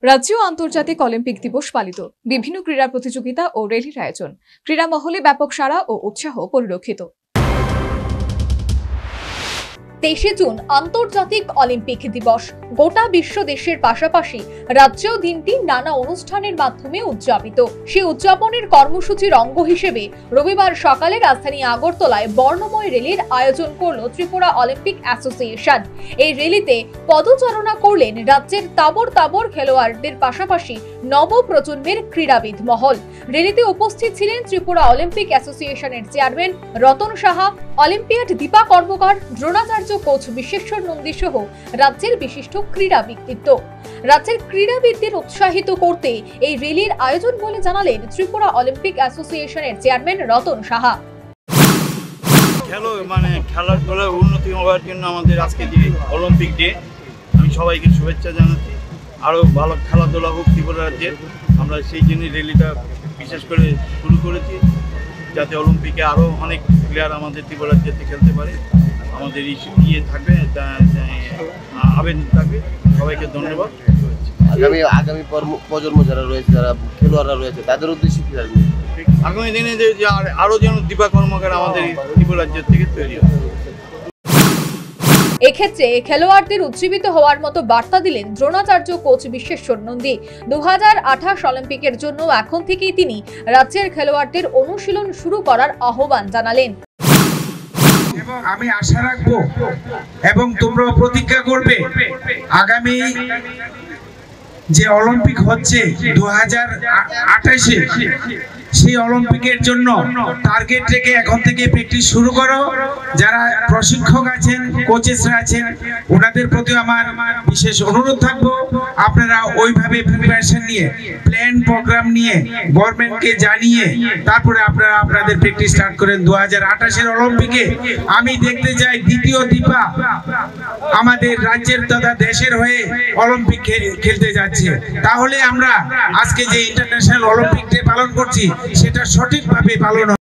রাজ্য আন্তর্জাতিক অলিম্পিক দিবস পালিত, বিভিন্ন ক্রীড়া প্রতিযোগিতা ও র্যালির আয়োজন, ক্রীড়া মহলে ব্যাপক সাড়া ও উৎসাহ পরিলক্ষিত। 23 জুন আন্তর্জাতিক অলিম্পিক দিবস। গোটা বিশ্ব দেশের পাশাপাশি রাজ্যেও দিনটি নানা অনুষ্ঠানের মাধ্যমে উদযাপিত। সেই উদযাপনের কর্মসূচির অঙ্গ হিসেবে রবিবার সকালে রাজধানী আগরতলায় বর্ণময় র্যালির আয়োজন করল ত্রিপুরা অলিম্পিক অ্যাসোসিয়েশন। এই র্যালিতে পদচারণা করলেন রাজ্যের তাবর তাবর খেলোয়াড়দের পাশাপাশি নবপ্রজন্মের ক্রীড়াবিদ মহল। র্যালিতে উপস্থিত ছিলেন ত্রিপুরা অলিম্পিক অ্যাসোসিয়েশনের chairman Ratan Saha, olympiad Dipa Karmakar, Dronacharya coach Bishweshwar Nandi সহ রাজ্যের বিশিষ্ট ক্রীড়া ব্যক্তিত্ব। রাজ্যের ক্রীড়াবিদদের উৎসাহিত করতে এই র্যালির আয়োজন বলে জানালেন ত্রিপুরা অলিম্পিক অ্যাসোসিয়েশনের চেয়ারম্যান রতন সাহা। খেলাধুলার উন্নতি হওয়ার জন্য আমাদের আজকে যে অলিম্পিক ডে, আমি সবাইকে শুভেচ্ছা জানাচ্ছি। আরও ভালো খেলাধুলা হোক ত্রিপুরা রাজ্যের, আমরা সেই জন্য র্যালিটা বিশেষ করে শুরু করেছি, যাতে অলিম্পিকে আরও অনেক প্লেয়ার আমাদের ত্রিপুরা রাজ্যেতে খেলতে পারে। আমাদের ইয়ে থাকবে, আবেদন থাকবে। সবাইকে ধন্যবাদ। আগামী প্রজন্ম যারা রয়েছে, যারা খেলোয়াড়রা রয়েছে, তাদের উদ্দেশ্যে কি থাকবে আগামী দিনে যে আরও যেন দীপা কর্মকার আমাদের ত্রিপুরা রাজ্যের থেকে তৈরি হয়। এক্ষেত্রে খেলোয়াড়দের উজ্জীবিত হওয়ার মতো বার্তা দিলেন দ্রোণাচার্য কোচ বিশ্বেশ্বর নন্দী। 2028 অলিম্পিকের জন্য এখন থেকেই তিনি রাজ্যের খেলোয়াড়দের অনুশীলন শুরু করার আহ্বান জানালেন। এবং আমি আশা রাখবো এবং তোমরা প্রতিজ্ঞা করবে, আগামী যে অলিম্পিক হচ্ছে 2028-এ, সেই অলিম্পিকের জন্য টার্গেট রেখে এখন থেকে প্র্যাকটিস শুরু করো। যারা প্রশিক্ষক আছেন, কোচেসরা আছেন, ওনাদের প্রতি আমার বিশেষ অনুরোধ থাকবো, আপনারা ওইভাবে প্রিপারেশন নিয়ে, প্ল্যান প্রোগ্রাম নিয়ে গভর্নমেন্টকে জানিয়ে তারপরে আপনারা আপনাদের প্র্যাকটিস স্টার্ট করেন। 2028-এর অলিম্পিকে আমি দেখতে চাই দ্বিতীয় দীপা আমাদের রাজ্যের তথা দেশের হয়ে অলিম্পিক খেলতে যাচ্ছে। তাহলে আমরা আজকে যে ইন্টারন্যাশনাল অলিম্পিক ডে পালন করছি, সেটা সঠিকভাবে পালন হবে।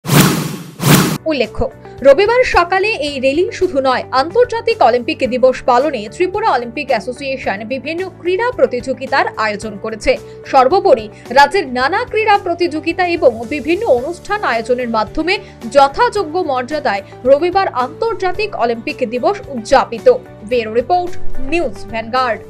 উল্লেখ্য, রবিবার সকালে এই র্যালি শুধু নয়, আন্তর্জাতিক অলিম্পিক দিবস পালনে ত্রিপুরা অলিম্পিক অ্যাসোসিয়েশন বিভিন্ন ক্রীড়া প্রতিযোগিতার আয়োজন করেছে। সর্বোপরি রাজ্যের নানা ক্রীড়া প্রতিযোগিতা এবং বিভিন্ন অনুষ্ঠান আয়োজনের মাধ্যমে যথাযোগ্য মর্যাদায় রবিবার আন্তর্জাতিক অলিম্পিক দিবস উদযাপিত। Bureau report, news vanguard.